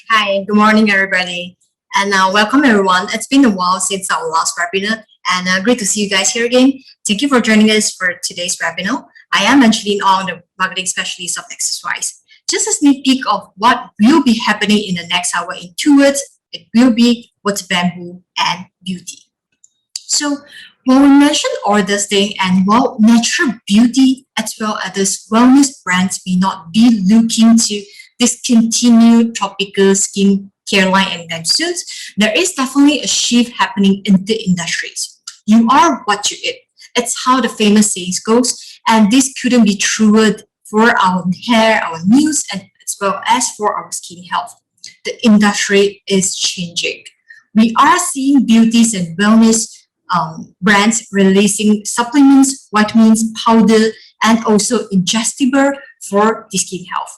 Hi, good morning, everybody. And welcome, everyone. It's been a while since our last webinar, and great to see you guys here again. Thank you for joining us for today's webinar. I am Angeline Ong, the marketing specialist of Exercise. Just a sneak peek of what will be happening in the next hour in 2 words, it will be what's bamboo and beauty. So when we mention all this thing and while natural beauty as well as this wellness brands may not be looking to discontinue tropical skin care line anytime soon, there is definitely a shift happening in the industries. You are what you eat. It's how the famous saying goes, and this couldn't be truer for our hair, our nails, and as well as for our skin health. The industry is changing. We are seeing beauties and wellness brands releasing supplements, vitamins, powder, and also ingestible for the skin health.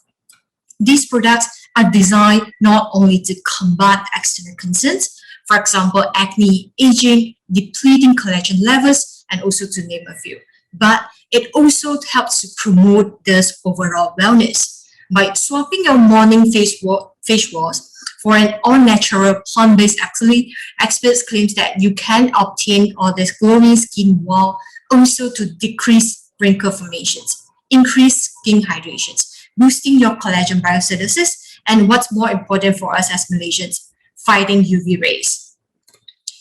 These products are designed not only to combat external concerns, for example, acne, aging, depleting collagen levels, and also to name a few, but it also helps to promote this overall wellness. By swapping your morning face wash for an all-natural plant-based actually, experts claim that you can obtain all this glowing skin while also to decrease wrinkle formations, increase skin hydrations, boosting your collagen biosynthesis, and what's more important for us as Malaysians, fighting UV rays.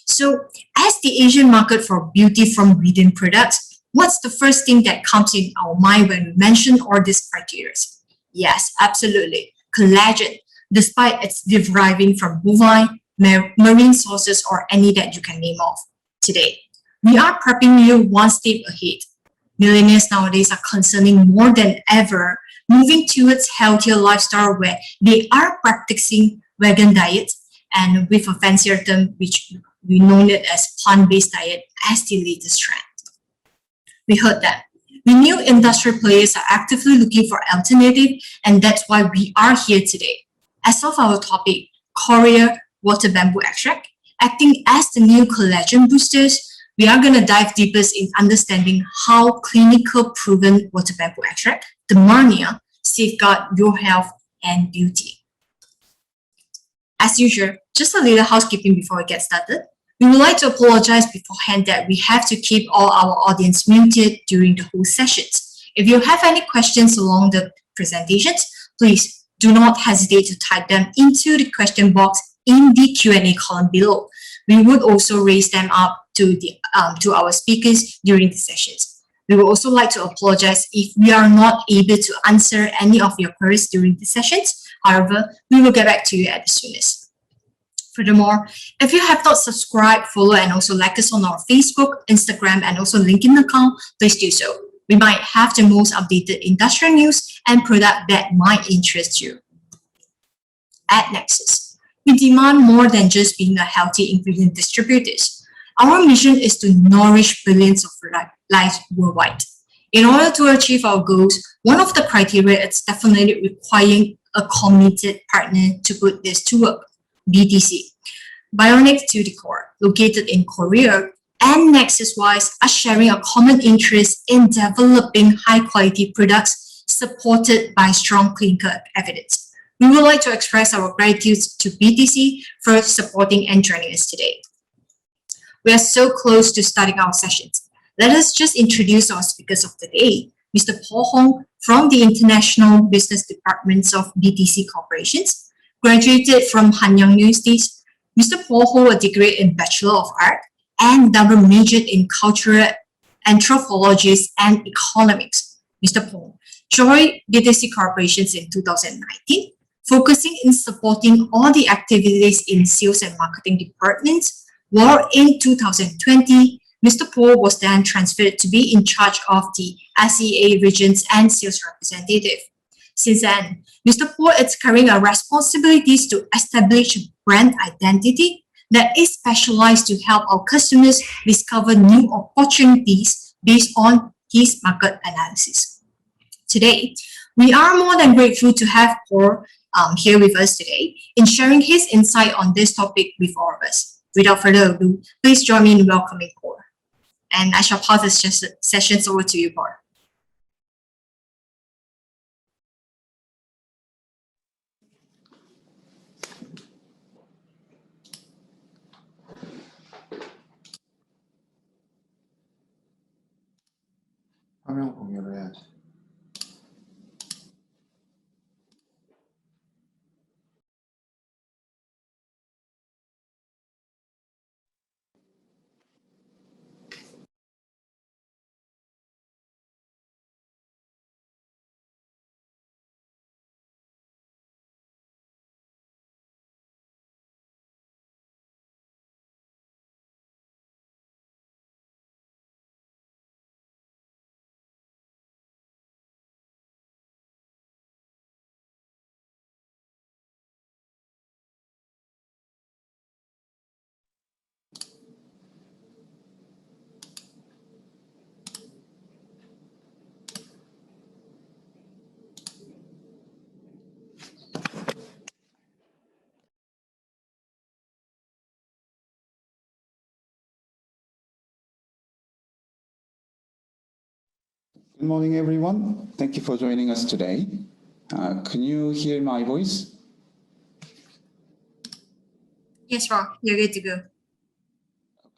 So as the Asian market for beauty from within products, what's the first thing that comes in our mind when we mention all these criteria? Yes, absolutely, collagen, despite it's deriving from bovine, marine sources, or any that you can name off. Today, we are prepping you one step ahead. Millennials nowadays are concerning more than ever, moving towards healthier lifestyle where they are practicing vegan diets and with a fancier term which we know it as plant-based diet as the latest trend. We heard that. We knew industry players are actively looking for alternative, and that's why we are here today. As of our topic, Korea water bamboo extract, acting as the new collagen boosters, we are going to dive deeper in understanding how clinical proven water bamboo extract, DermaNiA, safeguard your health and beauty. As usual, just a little housekeeping before we get started. We would like to apologize beforehand that we have to keep all our audience muted during the whole sessions. If you have any questions along the presentations, please do not hesitate to type them into the question box in the Q&A column below. We would also raise them up to our speakers during the sessions. We would also like to apologize if we are not able to answer any of your queries during the sessions. However, we will get back to you at the soonest. Furthermore, if you have not subscribed, follow, and also like us on our Facebook, Instagram, and also LinkedIn account, please do so. We might have the most updated industrial news and product that might interest you. At Nexus, we demand more than just being a healthy ingredient distributors. Our mission is to nourish billions of lives worldwide. In order to achieve our goals, one of the criteria is definitely requiring a committed partner to put this to work. BTC, Bionic to the Core, located in Korea, and Nexus-wise are sharing a common interest in developing high-quality products supported by strong clinical evidence. We would like to express our gratitude to BTC for supporting and joining us today. We are so close to starting our sessions. Let us just introduce our speakers of the day. Mr. Paul Hong from the International Business Departments of BTC Corporations, graduated from Hanyang University. Mr. Paul holds a degree in Bachelor of Art and double majored in Cultural Anthropology and Economics. Mr. Paul joined BTC Corporations in 2019, focusing in supporting all the activities in sales and marketing departments, while in 2020, Mr. Paul was then transferred to be in charge of the SEA regions and sales representative. Since then, Mr. Paul is carrying a responsibilities to establish brand identity that is specialized to help our customers discover new opportunities based on his market analysis. Today, we are more than grateful to have Paul here with us today in sharing his insight on this topic with all of us. Without further ado, please join me in welcoming Paul. And I shall pass this session over to you, Paul. Good morning, everyone. Thank you for joining us today. Can you hear my voice? Yes, Rob, you're good to go.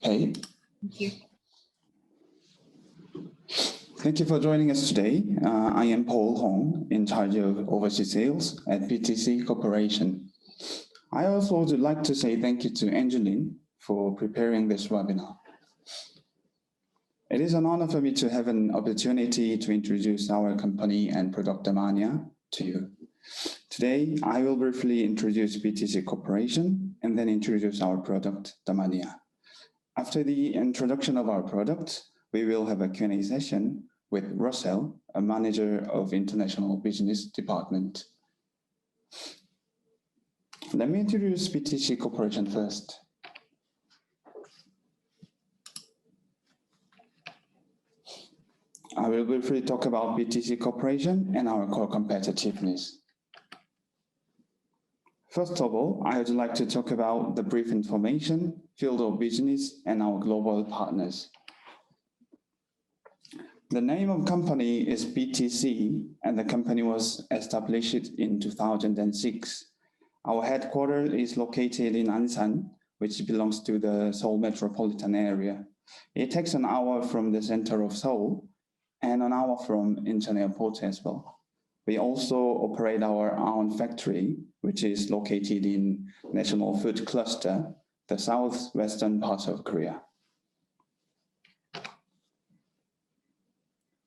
Okay. Thank you. Thank you for joining us today. I am Paul Hong, in charge of overseas sales at BTC Corporation. I also would like to say thank you to Angeline for preparing this webinar. It is an honor for me to have an opportunity to introduce our company and product DermaNiA to you. Today, I will briefly introduce BTC Corporation and then introduce our product DermaNiA. After the introduction of our product, we will have a Q&A session with Russell, a manager of International Business Department. Let me introduce BTC Corporation first. I will briefly talk about BTC Corporation and our core competitiveness. First of all, I would like to talk about the brief information, field of business, and our global partners. The name of the company is BTC, and the company was established in 2006. Our headquarters is located in Ansan, which belongs to the Seoul metropolitan area. It takes an hour from the center of Seoul and an hour from Incheon Airport as well. We also operate our own factory, which is located in National Food Cluster, the southwestern part of Korea.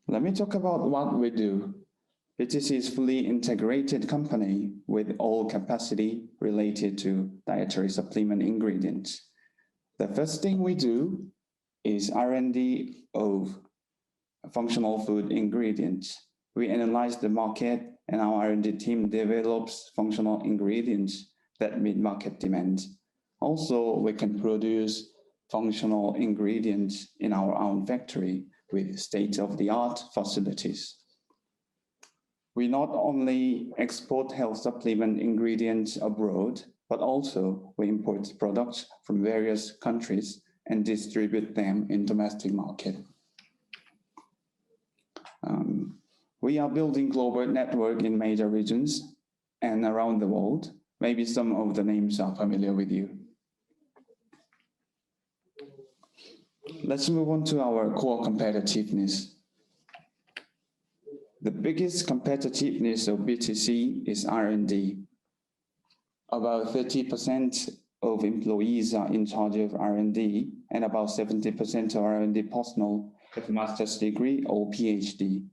Let me talk about what we do. BTC is a fully integrated company with all capacity related to dietary supplement ingredients. The first thing we do is R&D of functional food ingredients. We analyze the market and our R&D team develops functional ingredients that meet market demand. Also, we can produce functional ingredients in our own factory with state-of-the-art facilities. We not only export health supplement ingredients abroad, but also we import products from various countries and distribute them in domestic market. We are building global network in major regions and around the world. Maybe some of the names are familiar with you. Let's move on to our core competitiveness. The biggest competitiveness of BTC is R&D. About 30% of employees are in charge of R&D, and about 70% of R&D personnel have a master's degree or PhD.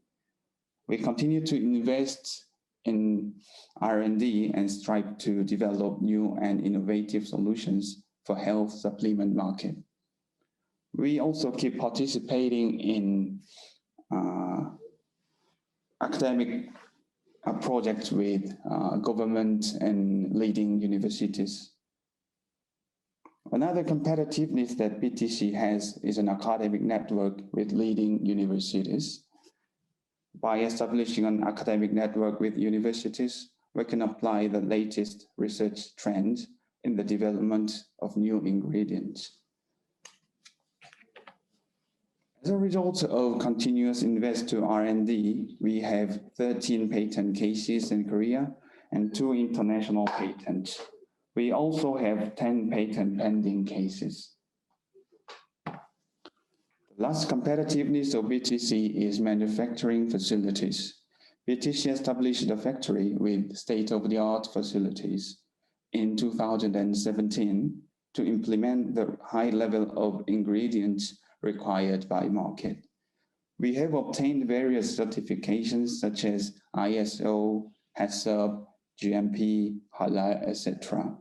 We continue to invest in R&D and strive to develop new and innovative solutions for health supplement market. We also keep participating in academic projects with government and leading universities. Another competitiveness that BTC has is an academic network with leading universities. By establishing an academic network with universities, we can apply the latest research trends in the development of new ingredients. As a result of continuous invest to R&D, we have 13 patent cases in Korea and 2 international patents. We also have 10 patent pending cases. The last competitiveness of BTC is manufacturing facilities. BTC established a factory with state-of-the-art facilities in 2017 to implement the high level of ingredients required by market. We have obtained various certifications such as ISO, HACCP, GMP, Halal, etc.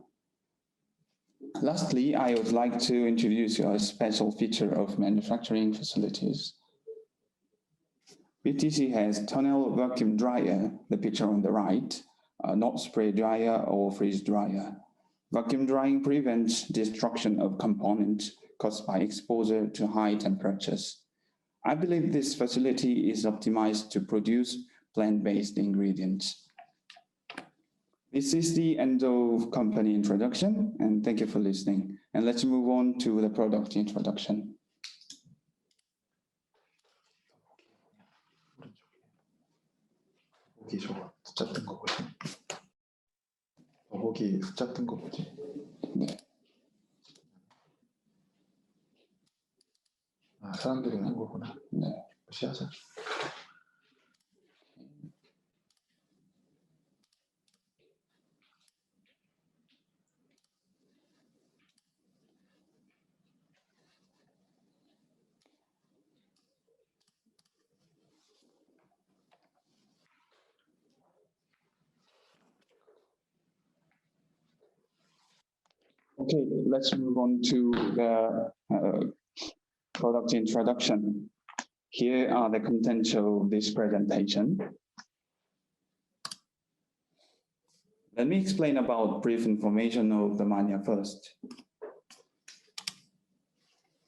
Lastly, I would like to introduce a special feature of manufacturing facilities. BTC has tunnel vacuum dryer, the picture on the right, not spray dryer or freeze dryer. Vacuum drying prevents destruction of components caused by exposure to high temperatures. I believe this facility is optimized to produce plant-based ingredients. This is the end of company introduction, and thank you for listening. And let's move on to the product introduction. 더보기 저거 숫자 뜬 거 보지? 더보기 숫자 뜬 거 보지? 네. 아, 사람들이 한 거구나. 네. 무시하자. Okay, let's move on to the product introduction. Here are the contents of this presentation. Let me explain about brief information of DermaNiA first.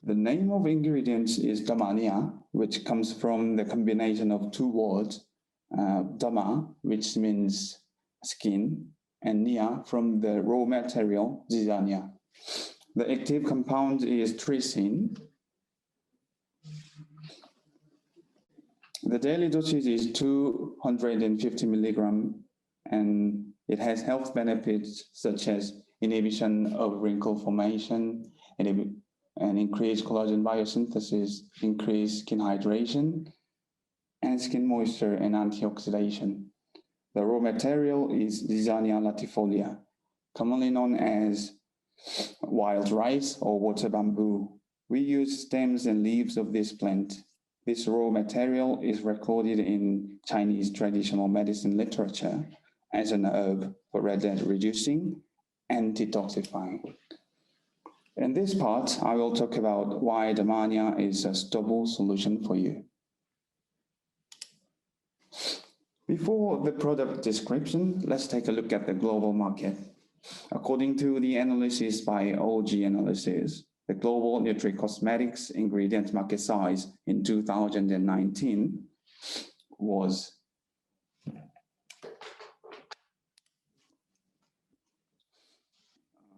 The name of ingredients is DermaNiA, which comes from the combination of two words, derma, which means skin, and nia from the raw material, DermaNiA. The active compound is trypsin. The daily dosage is 250 milligram, and it has health benefits such as inhibition of wrinkle formation, and increased collagen biosynthesis, increased skin hydration, and skin moisture and antioxidation. The raw material is DermaNiA latifolia, commonly known as wild rice or water bamboo. We use stems and leaves of this plant. This raw material is recorded in Chinese traditional medicine literature as an herb for red blood reducing and detoxifying. In this part, I will talk about why DermaNiA is a suitable solution for you. Before the product description, let's take a look at the global market. According to the analysis by OG Analysis, the global nutri-cosmetics ingredient market size in 2019 was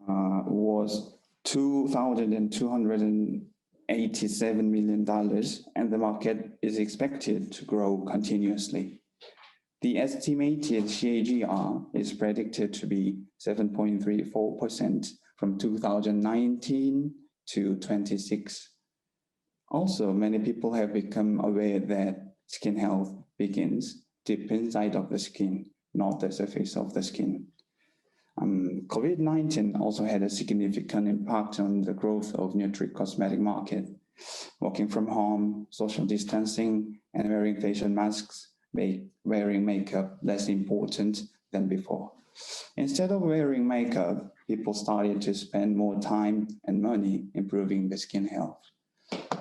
$2,287 million, and the market is expected to grow continuously. The estimated CAGR is predicted to be 7.34% from 2019 to 26. Also, many people have become aware that skin health begins deep inside of the skin, not the surface of the skin. COVID-19 also had a significant impact on the growth of nutri-cosmetic market. Working from home, social distancing, and wearing facial masks made wearing makeup less important than before. Instead of wearing makeup, people started to spend more time and money improving the skin health.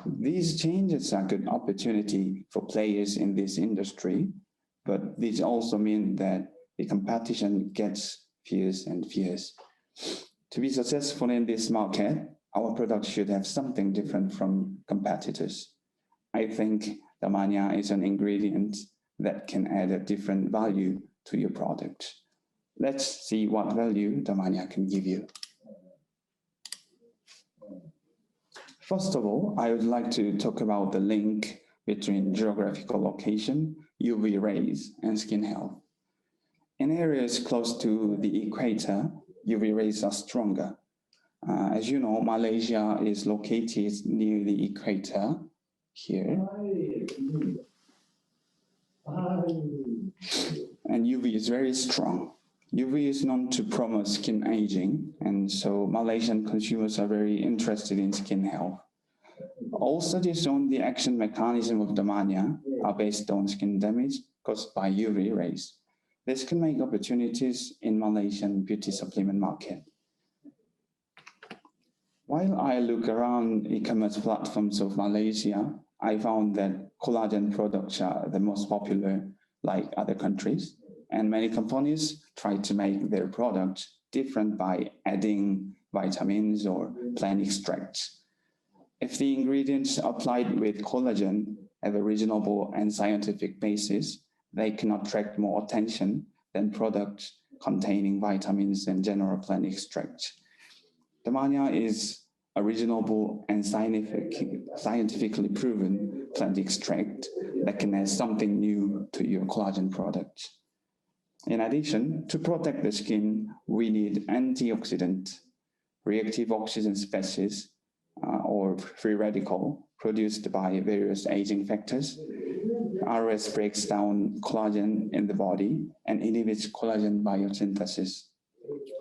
These changes are a good opportunity for players in this industry, but these also mean that the competition gets fierce and fierce. To be successful in this market, our product should have something different from competitors. I think DermaNiA is an ingredient that can add a different value to your product. Let's see what value DermaNiA can give you. First of all, I would like to talk about the link between geographical location, UV rays, and skin health. In areas close to the equator, UV rays are stronger. As you know, Malaysia is located near the equator here. And UV is very strong. UV is known to promote skin aging, and so Malaysian consumers are very interested in skin health. All studies on the action mechanism of DermaNiA are based on skin damage caused by UV rays. This can make opportunities in Malaysian beauty supplement market. While I look around e-commerce platforms of Malaysia, I found that collagen products are the most popular like other countries, and many companies try to make their products different by adding vitamins or plant extracts. If the ingredients applied with collagen have a reasonable and scientific basis, they can attract more attention than products containing vitamins and general plant extracts. DermaNiA is a reasonable and scientifically proven plant extract that can add something new to your collagen product. In addition, to protect the skin, we need antioxidant, reactive oxygen species, or free radical produced by various aging factors. ROS breaks down collagen in the body and inhibits collagen biosynthesis.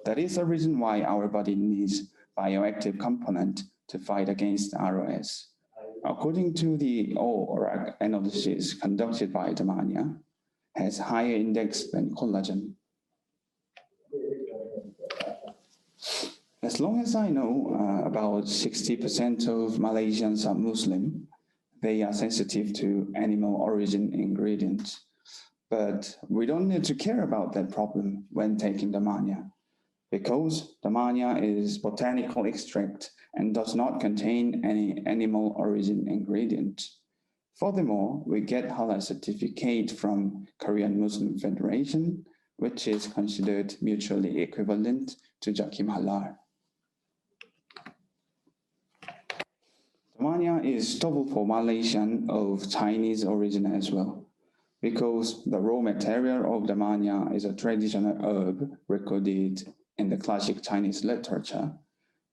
That is the reason why our body needs bioactive component to fight against ROS. According to the ORAC analysis conducted by DermaNiA, has higher index than collagen. As long as I know, about 60% of Malaysians are Muslim. They are sensitive to animal origin ingredients. But we don't need to care about that problem when taking DermaNiA, because DermaNiA is botanical extract and does not contain any animal origin ingredient. Furthermore, we get halal certificate from Korean Muslim Federation, which is considered mutually equivalent to Jakim Halal. DermaNiA is suitable for Malaysian of Chinese origin as well, because the raw material of DermaNiA is a traditional herb recorded in the classic Chinese literature.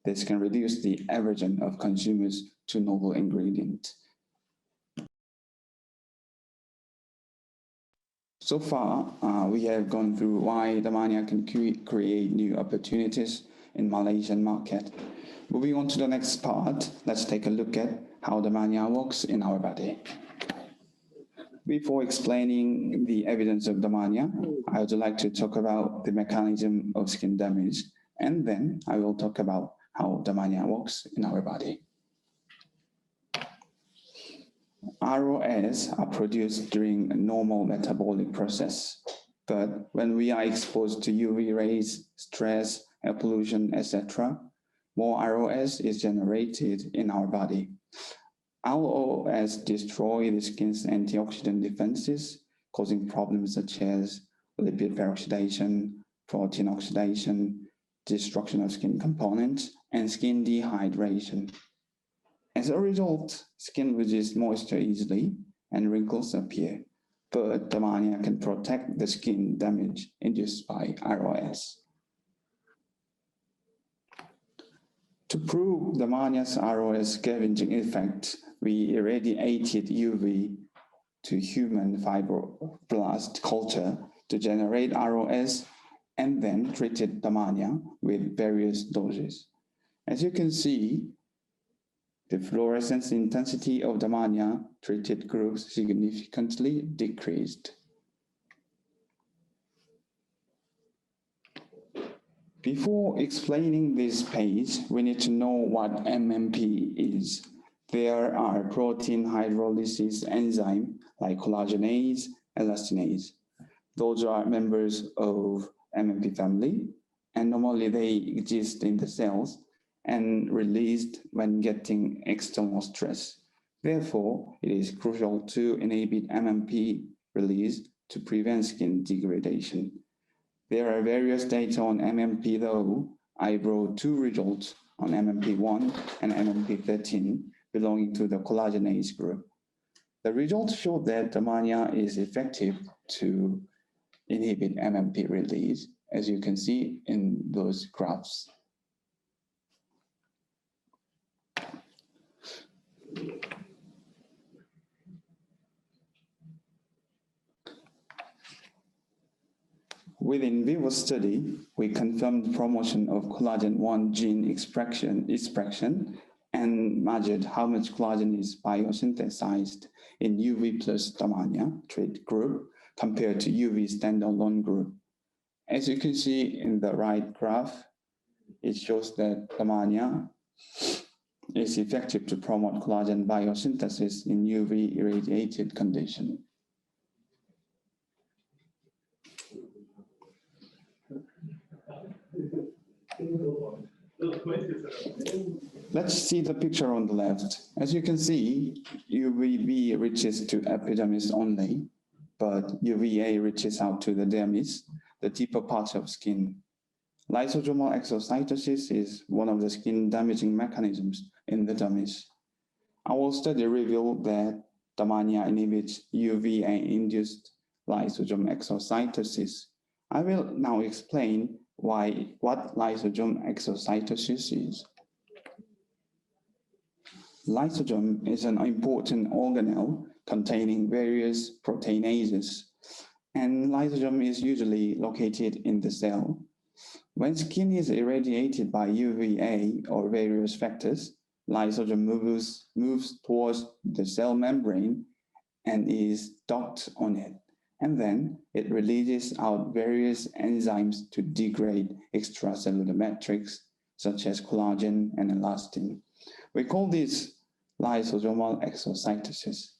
This can reduce the aversion of consumers to novel ingredient. So far, we have gone through why DermaNiA can create new opportunities in Malaysian market. Moving on to the next part, let's take a look at how DermaNiA works in our body. Before explaining the evidence of DermaNiA, I would like to talk about the mechanism of skin damage, and then I will talk about how DermaNiA works in our body. ROS are produced during a normal metabolic process, but when we are exposed to UV rays, stress, air pollution, etc., more ROS is generated in our body. ROS destroy the skin's antioxidant defenses, causing problems such as lipid peroxidation, protein oxidation, destruction of skin components, and skin dehydration. As a result, skin loses moisture easily and wrinkles appear, but DermaNiA can protect the skin damage induced by ROS. To prove DermaNiA's ROS scavenging effect, we irradiated UV to human fibroblast culture to generate ROS and then treated DermaNiA with various doses. As you can see, the fluorescence intensity of DermaNiA treated groups significantly decreased. Before explaining this page, we need to know what MMP is. There are protein hydrolysis enzyme like collagenase, elastinase. Those are members of MMP family, and normally they exist in the cells and released when getting external stress. Therefore, it is crucial to inhibit MMP release to prevent skin degradation. There are various data on MMP though. I brought two results on MMP1 and MMP13 belonging to the collagenase group. The results show that DermaNiA is effective to inhibit MMP release, as you can see in those graphs. With in vivo study, we confirmed promotion of collagen-1 gene expression and measured how much collagen is biosynthesized in UV plus DermaNiA treat group compared to UV standalone group. As you can see in the right graph, it shows that DermaNiA is effective to promote collagen biosynthesis in UV irradiated condition. Let's see the picture on the left. As you can see, UVB reaches to epidermis only, but UVA reaches out to the dermis, the deeper part of skin. Lysosomal exocytosis is one of the skin damaging mechanisms in the dermis. Our study revealed that DermaNiA inhibits UVA-induced lysosomal exocytosis, I will now explain what lysosomal exocytosis is. Lysosome is an important organelle containing various proteinases, and lysosome is usually located in the cell. When skin is irradiated by UVA or various factors, lysosome moves towards the cell membrane and is docked on it, and then it releases out various enzymes to degrade extracellular matrix such as collagen and elastin. We call this lysosomal exocytosis.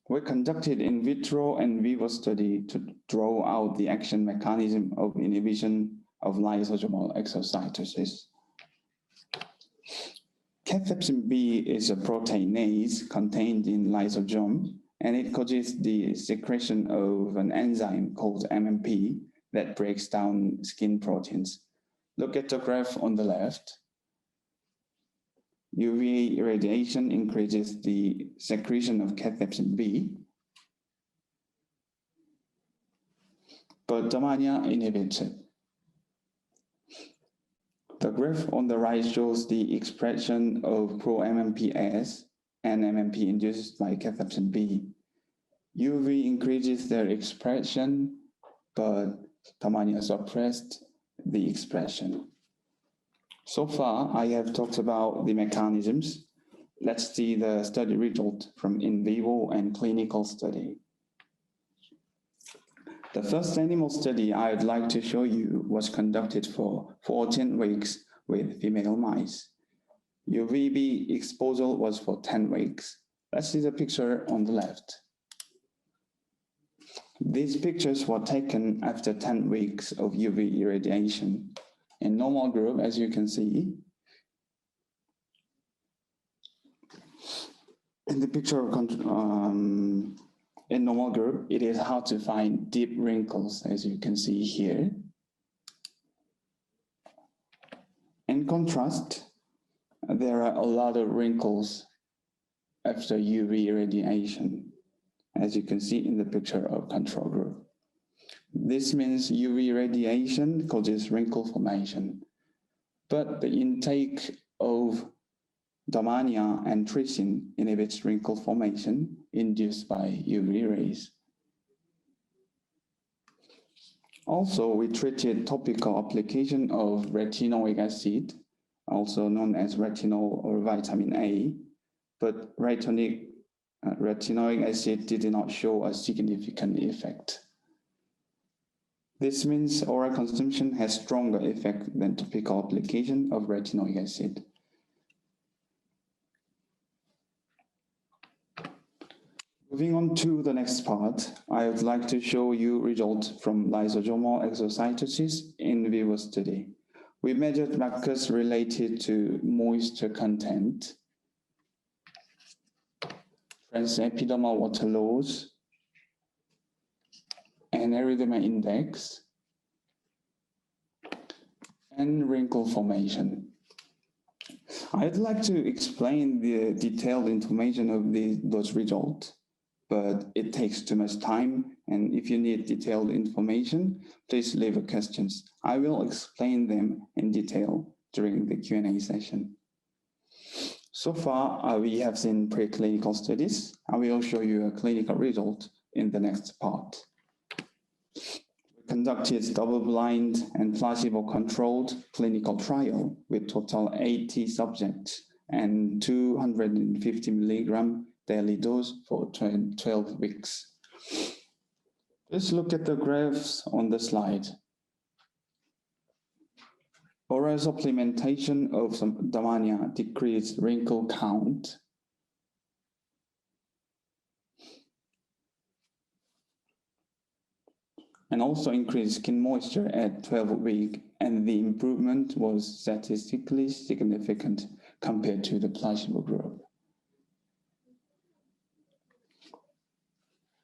We conducted in vitro and vivo study to draw out the action mechanism of inhibition of lysosomal exocytosis. Cathepsin B is a proteinase contained in lysosome, and it causes the secretion of an enzyme called MMP that breaks down skin proteins. Look at the graph on the left. UVA irradiation increases the secretion of cathepsin B, but DermaNiA inhibits it. The graph on the right shows the expression of pro-MMPs and MMP induced by cathepsin B. UV increases their expression, but DermaNiA suppressed the expression. So far, I have talked about the mechanisms. Let's see the study result from in vivo and clinical study. The first animal study I would like to show you was conducted for 14 weeks with female mice. UVB exposure was for 10 weeks. Let's see the picture on the left. These pictures were taken after 10 weeks of UV irradiation. In normal group, as you can see, in the picture in normal group, it is hard to find deep wrinkles, as you can see here. In contrast, there are a lot of wrinkles after UV irradiation, as you can see in the picture of control group. This means UV radiation causes wrinkle formation, but the intake of DermaNiA and trypsin inhibits wrinkle formation induced by UV rays. Also, we treated topical application of retinoic acid, also known as retinol or vitamin A, but retinoic acid did not show a significant effect. This means oral consumption has stronger effect than topical application of retinoic acid. Moving on to the next part, I would like to show you results from lysosomal exocytosis in vivo study. We measured markers related to moisture content, transepidermal water loss, and erythema index, and wrinkle formation. I'd like to explain the detailed information of those results, but it takes too much time, and if you need detailed information, please leave questions. I will explain them in detail during the Q&A session. So far, we have seen preclinical studies. I will show you a clinical result in the next part. We conducted double-blind and placebo-controlled clinical trial with total 80 subjects and 250 milligram daily dose for 12 weeks. Let's look at the graphs on the slide. Oral supplementation of some DermaNiA decreased wrinkle count. And also increased skin moisture at 12 weeks, and the improvement was statistically significant compared to the placebo group.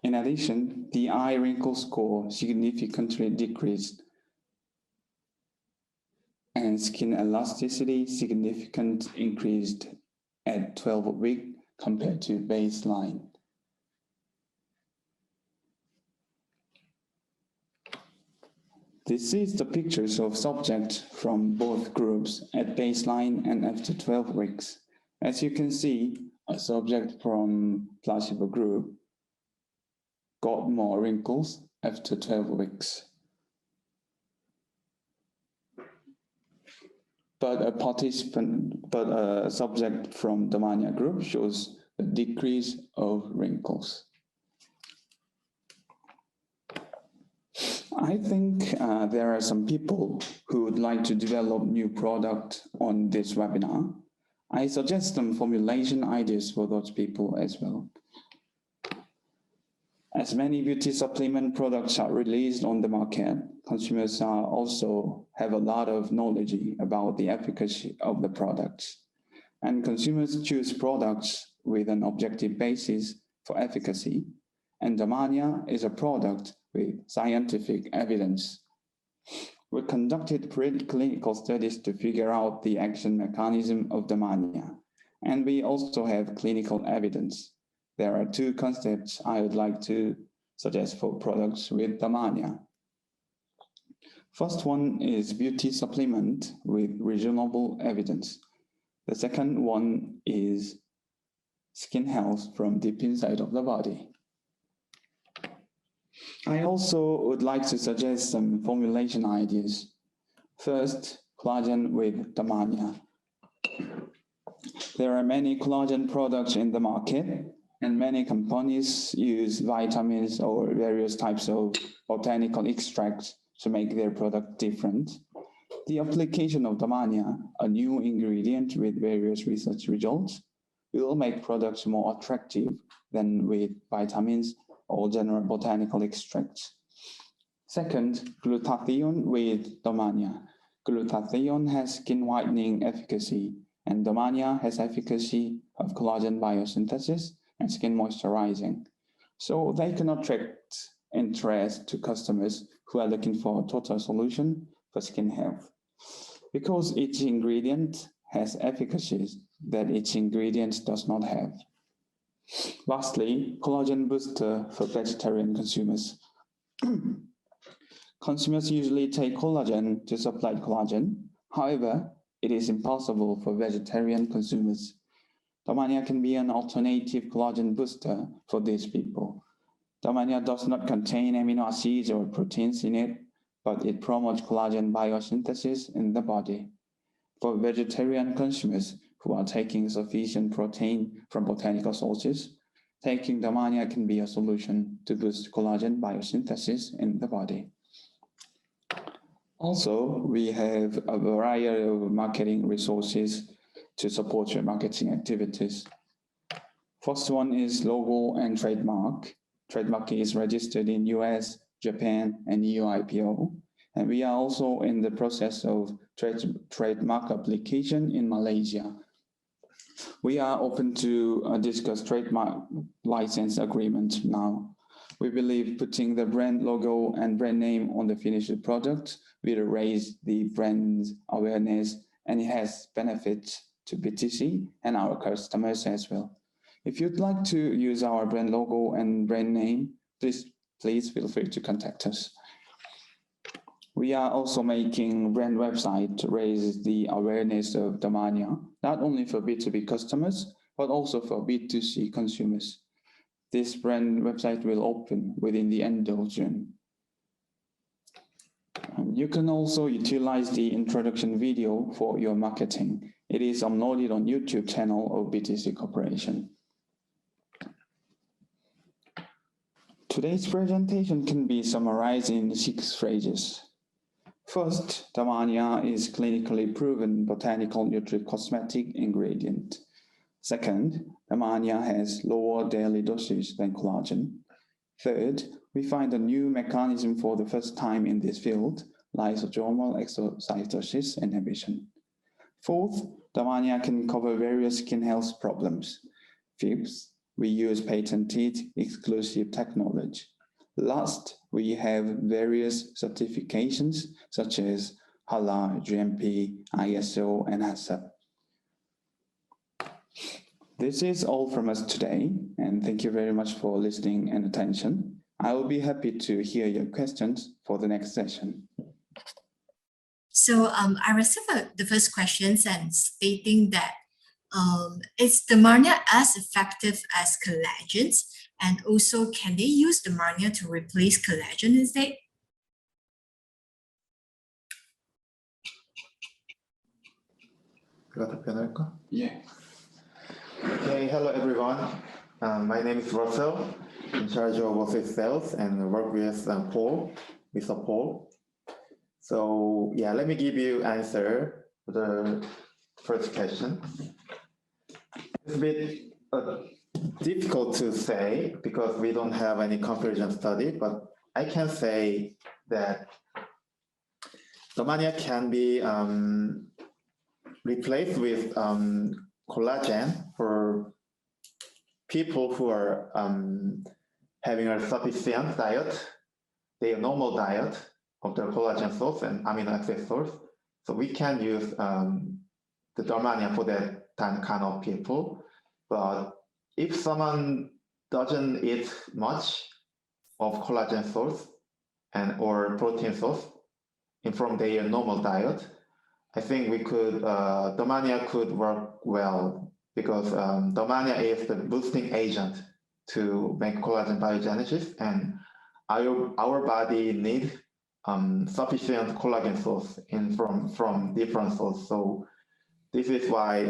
In addition, the eye wrinkle score significantly decreased, and skin elasticity significantly increased at 12 weeks compared to baseline. This is the pictures of subjects from both groups at baseline and after 12 weeks. As you can see, a subject from placebo group got more wrinkles after 12 weeks. But a subject from DermaNiA group shows a decrease of wrinkles. I think there are some people who would like to develop new product on this webinar. I suggest some formulation ideas for those people as well. As many beauty supplement products are released on the market, consumers also have a lot of knowledge about the efficacy of the products. And consumers choose products with an objective basis for efficacy. And DermaNiA is a product with scientific evidence. We conducted preclinical studies to figure out the action mechanism of DermaNiA. And we also have clinical evidence. There are two concepts I would like to suggest for products with DermaNiA. First one is beauty supplement with reasonable evidence. The second one is skin health from deep inside of the body. I also would like to suggest some formulation ideas. First, collagen with DermaNiA. There are many collagen products in the market, and many companies use vitamins or various types of botanical extracts to make their product different. The application of DermaNiA, a new ingredient with various research results, will make products more attractive than with vitamins or general botanical extracts. Second, glutathione with DermaNiA. Glutathione has skin whitening efficacy, and DermaNiA has efficacy of collagen biosynthesis and skin moisturizing. So they can attract interest to customers who are looking for a total solution for skin health. Because each ingredient has efficacies that each ingredient does not have. Lastly, collagen booster for vegetarian consumers. Consumers usually take collagen to supply collagen. However, it is impossible for vegetarian consumers. DermaNiA can be an alternative collagen booster for these people. DermaNiA does not contain amino acids or proteins in it, but it promotes collagen biosynthesis in the body. For vegetarian consumers who are taking sufficient protein from botanical sources, taking DermaNiA can be a solution to boost collagen biosynthesis in the body. Also, we have a variety of marketing resources to support your marketing activities. First one is logo and trademark. Trademark is registered in US, Japan, and EU IPO. And we are also in the process of trademark application in Malaysia. We are open to discuss trademark license agreement now. We believe putting the brand logo and brand name on the finished product will raise the brand's awareness, and it has benefits to BTC and our customers as well. If you'd like to use our brand logo and brand name, please feel free to contact us. We are also making brand website to raise the awareness of DermaNiA, not only for B2B customers, but also for B2C consumers. This brand website will open within the end of June. You can also utilize the introduction video for your marketing. It is uploaded on YouTube channel of BTC Corporation. Today's presentation can be summarized in 6 phrases. First, DermaNiA is clinically proven botanical nutricosmetic ingredient. Second, DermaNiA has lower daily dosage than collagen. Third, we find a new mechanism for the first time in this field, Lysodermal Exocytosis inhibition. Fourth, DermaNiA can cover various skin health problems. Fifth, we use patented exclusive technology. Last, we have various certifications such as HALA, GMP, ISO, and HACCP. This is all from us today, and thank you very much for listening and attention. I will be happy to hear your questions for the next session. So I received the first questions and stating that is DermaNiA as effective as collagens? And also, can they use DermaNiA to replace collagen instead? 내가 답변할까? Yeah. Okay, hello everyone. My name is Russell, in charge of office sales and work with Paul, Mr. Paul. So yeah, let me give you answer to the first question. It's a bit difficult to say because we don't have any comparison study, but I can say that DermaNiA can be replaced with collagen for people who are having a sufficient diet, their normal diet of the collagen source and amino acid source. So we can use the DermaNiA for that kind of people. But if someone doesn't eat much of collagen source and or protein source from their normal diet, I think we could DermaNiA could work well because DermaNiA is the boosting agent to make collagen biogenesis, and our body needs sufficient collagen source from different sources. So this is why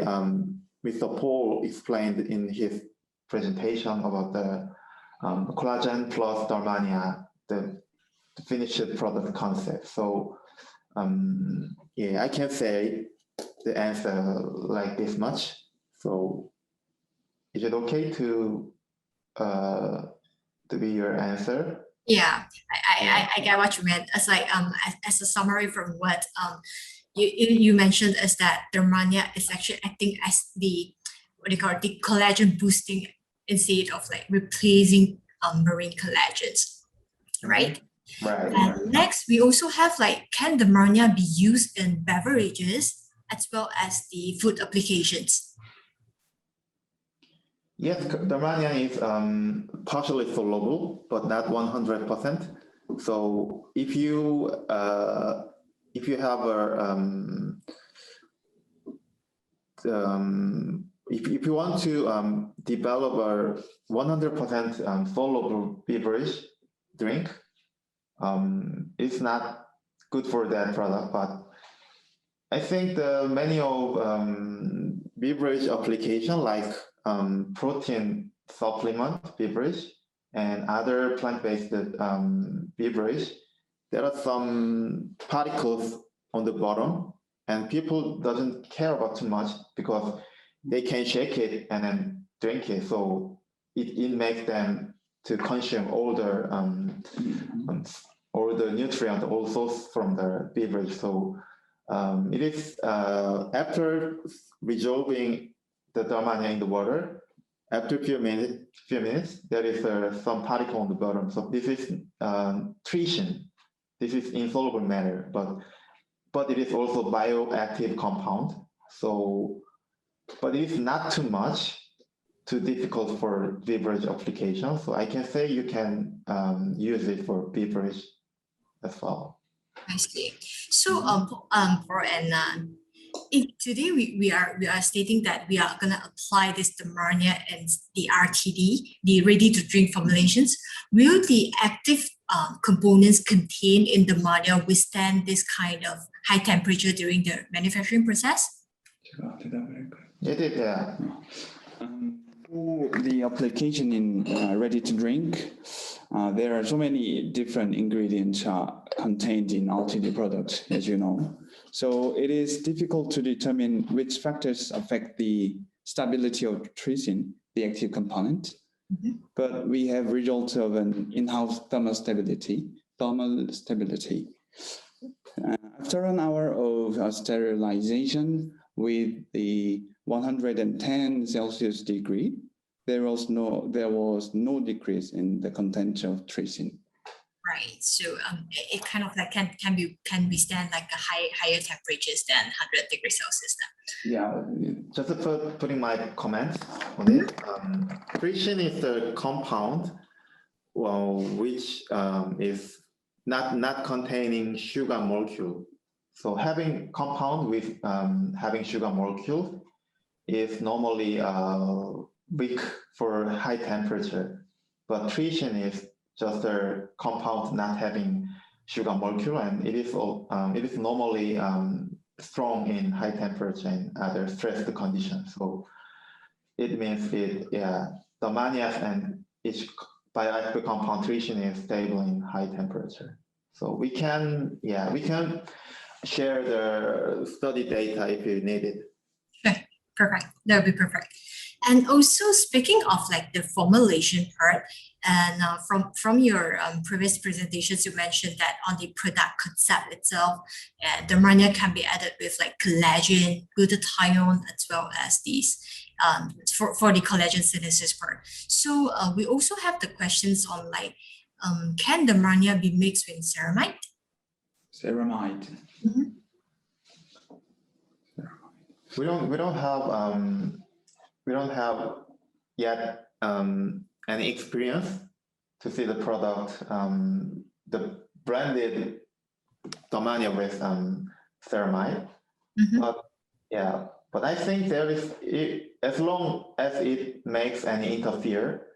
Mr. Paul explained in his presentation about the collagen plus DermaNiA, the finished product concept. So yeah, I can say the answer like this much. So is it okay to be your answer? Yeah, I get what you meant. As like as a summary from what you mentioned is that DermaNiA is actually acting as the the collagen boosting instead of like replacing marine collagens, right? Right. And next, we also have like, can DermaNiA be used in beverages as well as the food applications? Yes, DermaNiA is partially soluble, but not 100%. So if you have a if you want to develop a 100% soluble beverage drink, it's not good for that product. But I think the many of beverage application like protein supplement beverage and other plant-based beverage, there are some particles on the bottom, and people doesn't care about too much because they can shake it and then drink it. So it makes them to consume all the nutrient also from the beverage. So it is after dissolving the DermaNiA in the water, after a few minutes, there is some particle on the bottom. So this is treason. This is insoluble matter, but it is also bioactive compound. So, but it is not too much, too difficult for beverage application. So I can say you can use it for beverage as well. I see. So for if today we are stating that we are gonna apply this DermaNiA and the RTD, the ready to drink formulations, will the active components contained in DermaNiA withstand this kind of high temperature during the manufacturing process? 제가 대답을 할까요? Yeah. For the application in ready to drink, there are so many different ingredients contained in RTD products, as you know. So it is difficult to determine which factors affect the stability of treason, the active component. But we have results of an in-house thermal stability. After an hour of sterilization with the 110 Celsius degree, there was no decrease in the content of treason. Right. So it kind of like can withstand like a higher temperatures than 100 degrees Celsius then. Yeah, just putting my comment on it. Treason is the compound, which is not containing sugar molecule. So having compound with having sugar molecule is normally weak for high temperature, but trition is just a compound not having sugar molecule, and it is normally strong in high temperature and other stressed conditions. So it means DermaNiA and each bioactive compound trition is stable in high temperature. So we can share the study data if you need it. Sure, perfect. That would be perfect. And also speaking of like the formulation part, and from your previous presentations, you mentioned that on the product concept itself, DermaNiA can be added with like collagen, glutathione, as well as these for the collagen synthesis part. So we also have the questions on like, can DermaNiA be mixed with ceramide? Ceramide. Mm-hmm. We don't have yet any experience to see the product, the branded DermaNiA with ceramide. Mm-hmm. But I think there is, as long as it makes any interfere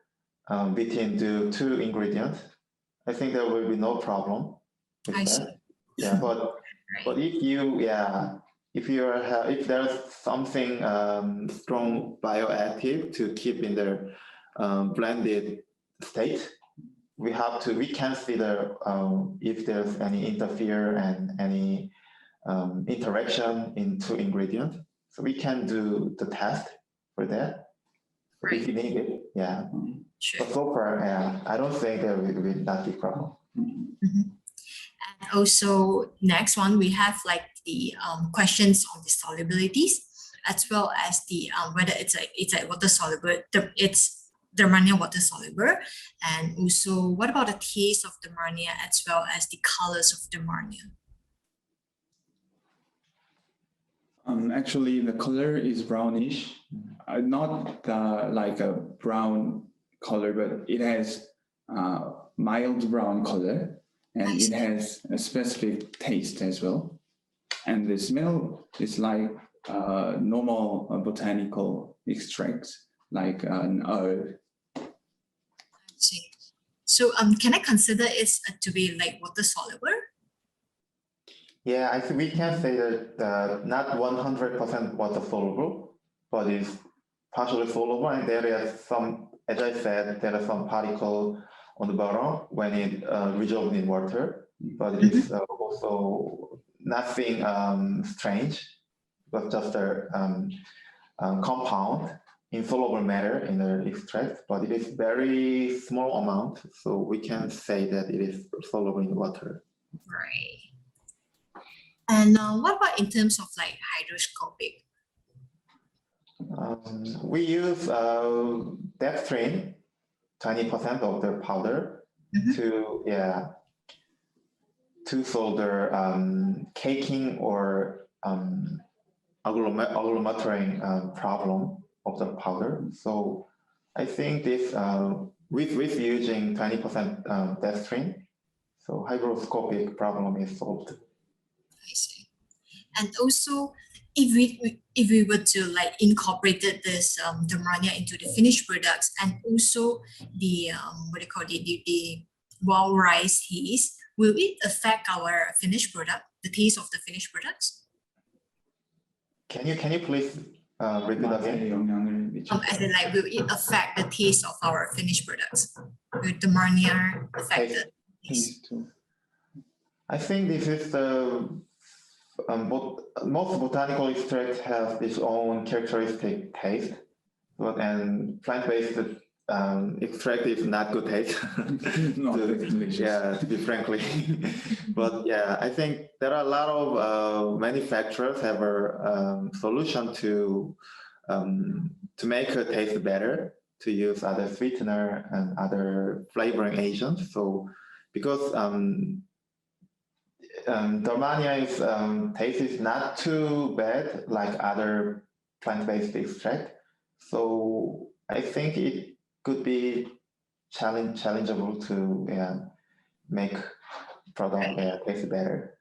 between the two ingredients, I think there will be no problem with I that. see. Yeah, but Right. but if there's something strong bioactive to keep in the blended state, we can see if there's any interfere and any interaction in two ingredients. So we can do the test for that. Right. If you need it, yeah. Sure. But so far, I don't think there will not be problem. Mm-hmm. And also next one, we have like the questions on the solubilities, as well as the whether it's a water soluble, it's DermaNiA water soluble, and also what about the taste of DermaNiA as well as the colors of DermaNiA? Actually, the color is brownish, not like a brown color, but it has mild brown color, and it has a specific taste as well. And the smell is like normal botanical extracts, like an herb. I see. So can I consider it to be like water soluble? Yeah, I think we can say that not 100% water soluble, but it's partially soluble, and there is some, as I said, there are some particle on the bottom when it resolved in water, but it is also nothing strange, but just a compound, insoluble matter in the extract, but it is very small amount, so we can say that it is soluble in water. Right. And what about in terms of like hydroscopic? We use dextrin, 20% of the powder, to solder caking or agglomerating problem of the powder. So I think this with using 20% dextrin, so hygroscopic problem is solved. I see. And also, if we were to like incorporate this DermaNiA into the finished products, and also the the wild rice taste, will it affect our finished product, the taste of the finished products? Can you please repeat again? As in, like, will it affect the taste of our finished products? Will DermaNiA affect the taste? I think this is the most botanical extract has its own characteristic taste, and plant-based extract is not good taste. To be frankly, but yeah, I think there are a lot of manufacturers have a solution to make it taste better, to use other sweetener and other flavoring agents. So because DermaNiA's taste is not too bad like other plant-based extract, so I think it could be challengeable to make product taste better.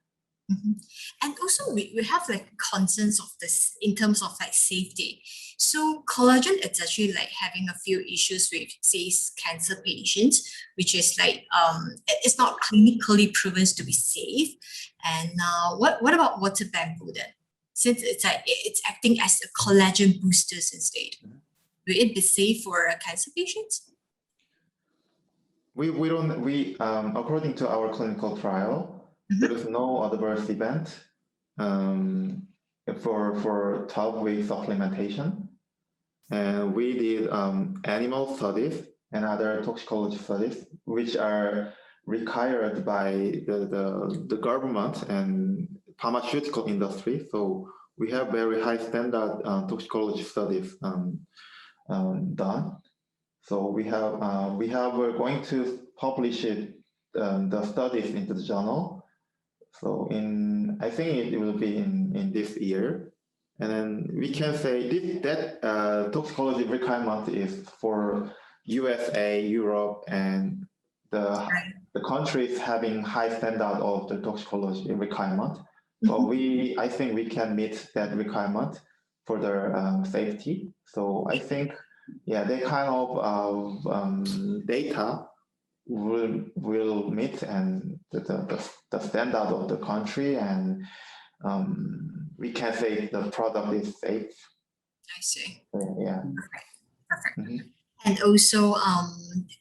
And also we have like concerns of this in terms of like safety. So collagen, it's actually like having a few issues with, say, cancer patients, which is like it's not clinically proven to be safe. And what about water bamboo then? Since it's like it's acting as a collagen boosters instead, will it be safe for cancer patients? We according to our clinical trial, there is no adverse event for 12-week supplementation. And we did animal studies and other toxicology studies, which are required by the government and pharmaceutical industry. So we have very high standard toxicology studies done. So we're going to publish it, the studies into the journal. So I think it will be in this year. And then we can say that toxicology requirement is for USA, Europe, and the countries having high standard of the toxicology requirement. So I think we can meet that requirement for their safety. So I think, yeah, that kind of data will meet and the standard of the country, and we can say the product is safe. I see. Yeah. Perfect. And also,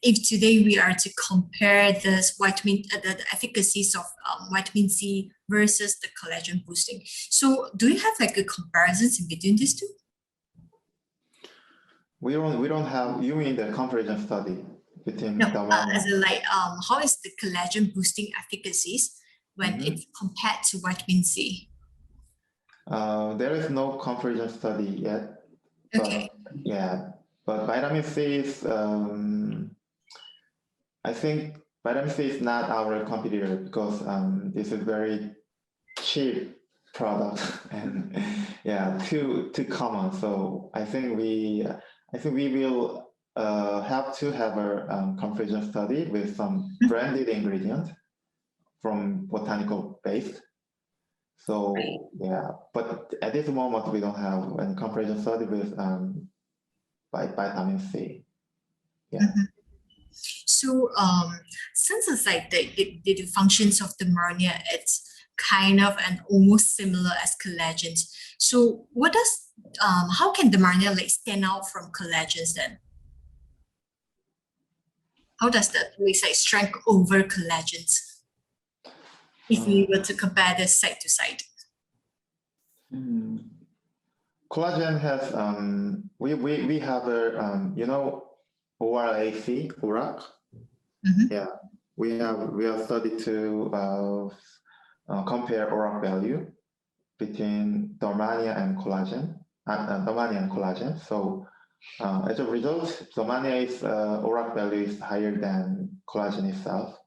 if today we are to compare this the efficacies of vitamin C versus the collagen boosting, so do you have like a comparisons in between these two? We don't have. You mean the comparison study between no, the one? as in like how is the collagen boosting efficacies when it's compared to vitamin C? There is no comparison study yet. Okay. But, yeah, but vitamin C is. I think vitamin C is not our competitor because this is very cheap product and yeah, too common. So I think we will have to have a comparison study with some branded ingredient from botanical base. So yeah, but at this moment we don't have any comparison study with vitamin C. Yeah. So since it's like the functions of the DermaNiA, it's kind of and almost similar as collagens. So what does how can the DermaNiA like stand out from collagens then? How does that like strength over collagens? If we were to compare this side to side. Collagen has we have a ORAC. Yeah, we have studied to compare ORAC value between DermaNiA and collagen. So as a result, DermaNiA's ORAC value is higher than collagen itself.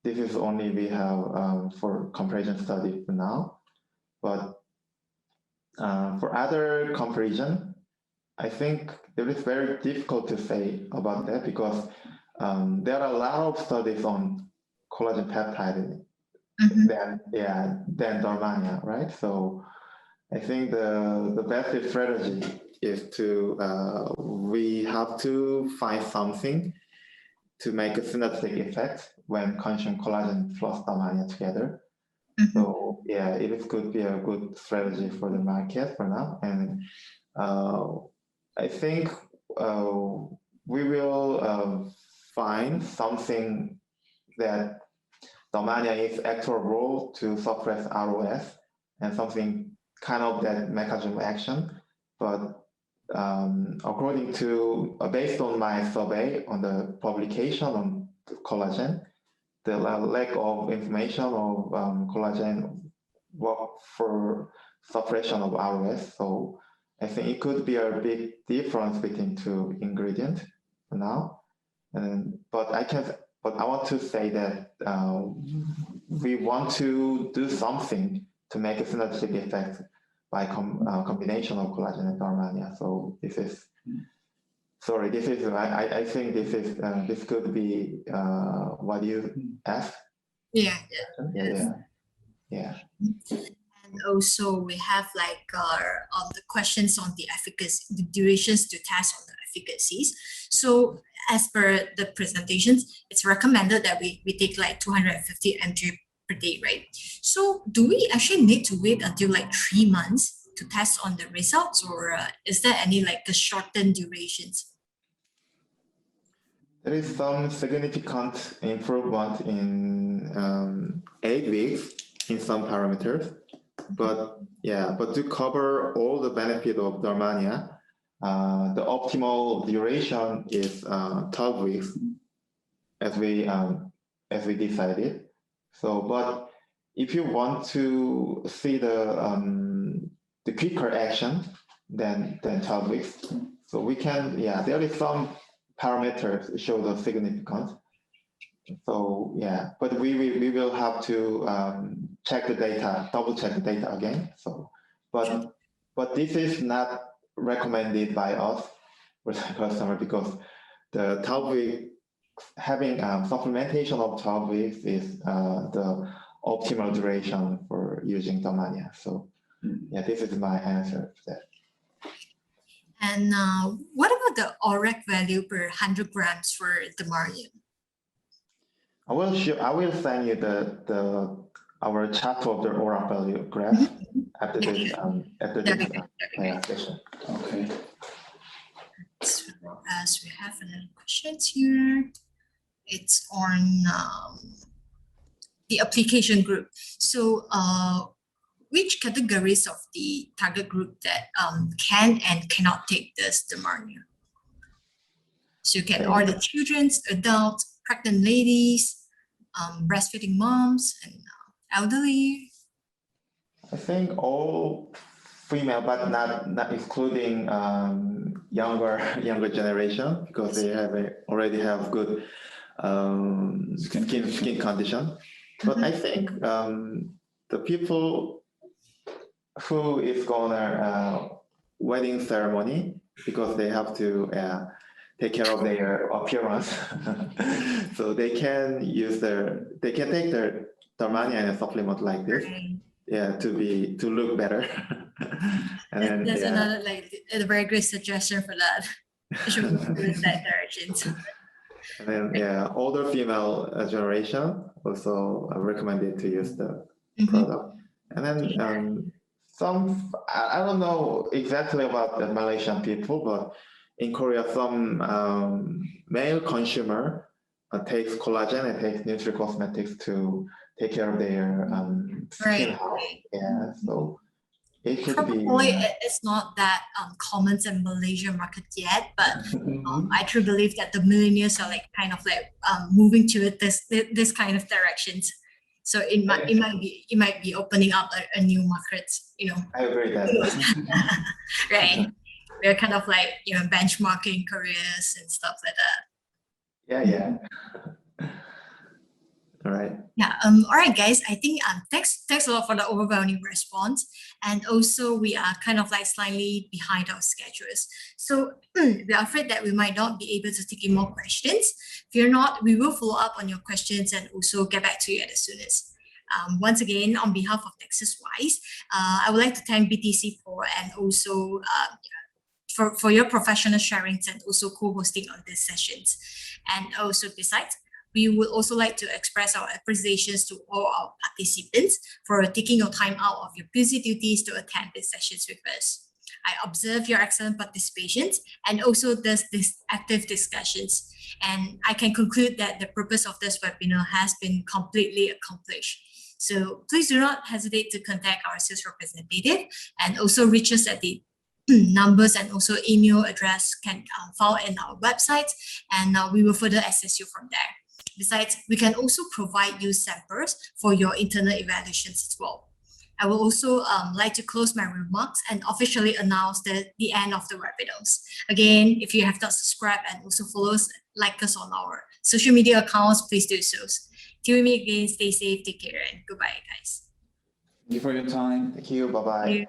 This is only we have for comparison study for now, but for other comparison, I think it is very difficult to say about that because there are a lot of studies on collagen peptide than DermaNiA, right? So I think the best strategy is to we have to find something to make a synergistic effect when consuming collagen plus DermaNiA together. So yeah, it could be a good strategy for the market for now, and I think we will find something that DermaNiA is actual role to suppress ROS and something kind of that mechanism of action. But according to, based on my survey on the publication on collagen, the lack of information of collagen work for suppression of ROS. So I think it could be a big difference between two ingredients for now. But I want to say that we want to do something to make a synergistic effect by combination of collagen and DermaNiA. So this is, sorry, this is, I think this is, this could be what you asked. Yeah. Yeah. Yeah. And also we have like the questions on the efficacy, the durations to test on the efficacies. So as per the presentations, it's recommended that we take like 250 mg per day, right? So do we actually need to wait until like 3 months to test on the results, or is there any like the shortened durations? There is some significant improvement in 8 weeks in some parameters, but to cover all the benefit of DermaNiA, the optimal duration is 12 weeks, as we decided. So, but if you want to see the quicker action than 12 weeks, so we can, there is some parameters show the significance. So but we will have to check the data, double check the data again. So, but this is not recommended by us with the customer, because the 12 week having supplementation of 12 weeks is the optimal duration for using DermaNiA. So this is my answer to that. And what about the ORAC value per 100 grams for DermaNiA? I will send you our chart of the ORAC value graph after this session. Okay. So as we have another question here, it's on the application group. So which categories of the target group that can and cannot take this DermaNiA? So you can order children's, adults, pregnant ladies, breastfeeding moms, and elderly. I think all female, but not excluding younger generation, because they already have good skin condition. But I think the people who is gonna wedding ceremony, because they have to take care of their appearance, so they can take their DermaNiA and a supplement like this, to look better. And that's another a very great suggestion for that. I should go in that direction. And then older female generation also recommended to use the product. And then some, I don't know exactly about the Malaysian people, but in Korea, some male consumer takes collagen and takes nutricosmetics to take care of their skin health. So it could probably be. It's not that common in Malaysian market yet, but I truly believe that the millennials are like kind of like moving to this kind of directions. So it might be opening up a new market, you know. I agree that. Right. We're kind of like, you know, benchmarking careers and stuff like that. Yeah. All right. Yeah. All right, guys. I think thanks a lot for the overwhelming response, and also we are kind of like slightly behind our schedules, so we are afraid that we might not be able to take in more questions. Fear not, we will follow up on your questions and also get back to you as soon as. Once again, on behalf of TexasWise, I would like to thank BTC and also for your professional sharings and also co-hosting on these sessions. And also besides, we would also like to express our appreciations to all our participants for taking your time out of your busy duties to attend these sessions with us. I observe your excellent participations and also this active discussions. And I can conclude that the purpose of this webinar has been completely accomplished. So please do not hesitate to contact our sales representative and also reach us at the numbers and also email address can found in our website, and we will further assist you from there. Besides, we can also provide you samples for your internal evaluations as well. I will also like to close my remarks and officially announce the end of the webinars. Again, if you have not subscribed and also follow us, like us on our social media accounts, please do so. Till we meet again, stay safe, take care, and goodbye, guys. Thank you for your time. Thank you. Bye-bye. Thank you.